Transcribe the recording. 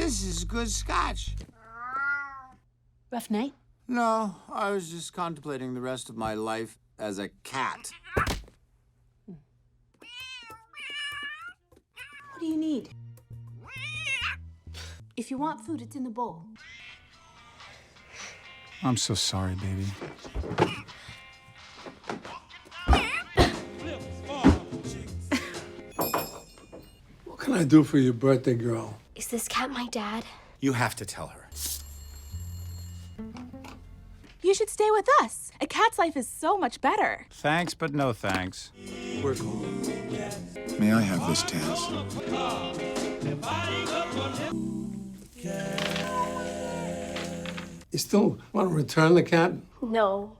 This is good scotch. Rough night? No, I was just contemplating the rest of my life as a cat. What do you need? If you want food, it's in the bowl. I'm so sorry, baby. What can I do for your birthday, girl? Is this cat my dad? You have to tell her. You should stay with us. A cat's life is so much better. Thanks, but no thanks. We're cool. May I have this, Taz? You still want to return the cat? No.